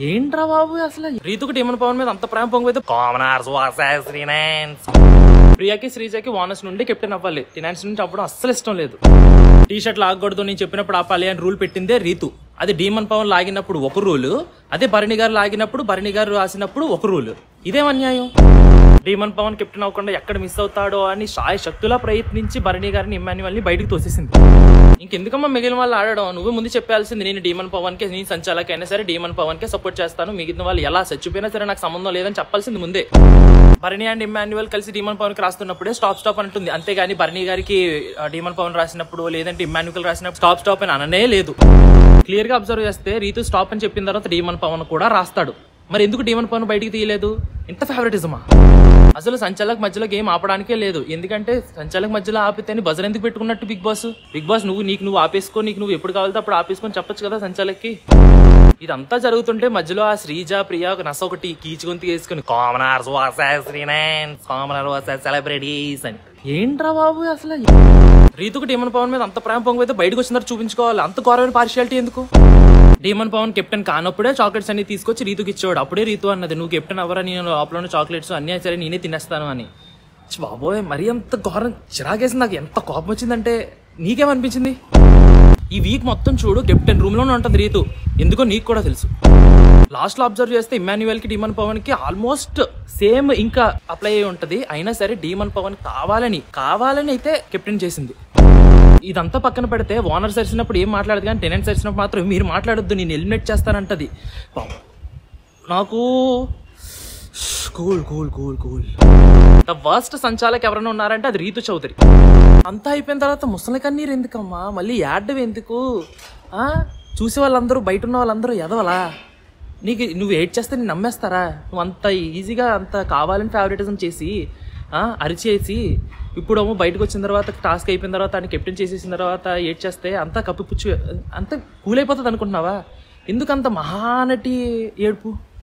ఏంట్రా బాబు అసలు రీతుకు టీమన్ పవన్ మీద అంత ప్రేమ పొంగిపోతే ప్రియాకి శ్రీజకి వానస్ నుండి కెప్టెన్ అవ్వాలి, ఫినాన్స్ నుండి అవ్వడం అస్సలు ఇష్టం లేదు. టీ షర్ట్ లాగకూడదు నేను చెప్పినప్పుడు ఆపాలి అని రూల్ పెట్టిందే రీతు. అదే డీమన్ పవన్ లాగినప్పుడు ఒక రూలు, అదే భరణి గారు లాగినప్పుడు భరణి గారు రాసినప్పుడు ఒక రూలు. ఇదేం అన్యాయం? డీమన్ పవన్ కెప్టెన్ అవ్వకుండా ఎక్కడ మిస్ అవుతాడో అని శక్తులా ప్రయత్నించి భరణి గారిని ఇమ్మాన్యువల్ని బయటకు తోసేసింది. ఇంకెందుకమ్మా మిగిలిన వాళ్ళు ఆడడం? నువ్వు ముందు చెప్పాల్సింది, నేను డీమన్ పవన్ కే, నేను సంచాలక్ అయినా సరే డీమన్ పవన్ కే సపోర్ట్ చేస్తాను, మిగిలిన వాళ్ళు ఎలా చచ్చిపోయినా సరే నాకు సంబంధం లేదని చెప్పాల్సింది ముందే. భరణి అండ్ ఇమ్మాన్యువల్ కలిసి డీమన్ పవన్ కి రాస్తున్నప్పుడే స్టాప్ స్టాప్ అంటుంది, అంతేగాని భరణి గారికి డీమన్ పవన్ రాసినప్పుడు లేదంటే ఇమ్మాన్యువల్ రాసినప్పుడు స్టాప్ స్టాప్ అని అననే లేదు. క్లియర్ గా అబ్జర్వ్ చేస్తే రీతు స్టాప్ అని చెప్పిన తర్వాత డీమన్ పవన్ కూడా రాస్తాడు. మరి ఎందుకు డీమన్ పవన్ బయటికి తీయలేదు? ఇంత ఫేవరెటిజమా? అసలు సంచాలక్ మధ్యలో గేమ్ ఆపడానికే లేదు, ఎందుకంటే సంచాలక్ మధ్యలో ఆపితేనే బజర్ ఎందుకు పెట్టుకున్నట్టు బిగ్ బాస్ నువ్వు ఆపేసుకో, నీకు నువ్వు ఎప్పుడు కావాలితే అప్పుడు ఆపేసుకొని చెప్పొచ్చు కదా సంచాలక్కి. ఇదంతా జరుగుతుంటే మధ్యలో ఆ శ్రీజ ప్రియా ఒక నస ఒకటి కీచుగొంతు వేసుకుని కామనర్స్ సెలబ్రిటీస్ అని. ఏంట్రా బాబు అసలు రీతుకు డీమన్ పవన్ మీద అంత ప్రేమ పొంగిపోతే బయటకు వచ్చిన తర్వాత చూపించుకోవాలి, అంత ఘోరమైన పార్షియాలిటీ ఎందుకు? డీమన్ పవన్ కెప్టెన్ కానప్పుడే చాక్లెట్స్ అన్ని తీసుకొచ్చి రీతుకి ఇచ్చేవాడు. అప్పుడే రీతు అన్నది, నువ్వు కెప్టెన్ అవ్వరా, నేను లోపల చాక్లెట్స్ అన్నీ సరే నేనే తినేస్తాను అని. బాబోయ్ మరీ అంత ఘోరం చిరాకేసింది నాకు. ఎంత కోపం వచ్చిందంటే, నీకేమనిపించింది? ఈ వీక్ మొత్తం చూడు కెప్టెన్ రూమ్ లోనే ఉంటుంది రీతు, ఎందుకో నీకు కూడా తెలుసు. లాస్ట్ లో అబ్జర్వ్ చేస్తే ఇమ్మాన్యువల్ కి డీమన్ పవన్ కి ఆల్మోస్ట్ సేమ్ ఇంకా అప్లై అయి ఉంటది. అయినా సరే డీమన్ పవన్ కావాలని అయితే కెప్టెన్ చేసింది. ఇదంతా పక్కన పెడితే ఓనర్ సరిసినప్పుడు ఏం మాట్లాడదు, కానీ టెనెంట్ సరిసినప్పుడు మాత్రం మీరు మాట్లాడొద్దు, నేను ఎలిమినేట్ చేస్తానంటది. నాకు cool cool cool cool the worst సంచాలక్ ఎవరైనా ఉన్నారంటే అది రీతు చౌదరి. అంతా అయిపోయిన తర్వాత ముసలి కన్నీరు ఎందుకమ్మా, మళ్ళీ యాడ్డవి ఎందుకు? చూసే వాళ్ళందరూ, బయట ఉన్న వాళ్ళందరూ ఎదవలా? నువ్వు ఏడ్ చేస్తే నేను నమ్మేస్తారా? నువ్వు అంత ఈజీగా అంత కావాలని ఫేవరెటిజం చేసి అరిచేసి ఇప్పుడు బయటకు వచ్చిన తర్వాత టాస్క్ అయిపోయిన తర్వాత ఆయన కెప్టెన్ చేసేసిన తర్వాత ఏడ్ చేస్తే అంతా కప్పిపుచ్చు అంత కూల్ అయిపోతుంది అనుకుంటున్నావా? ఎందుకంత మహానటి ఏడుపు?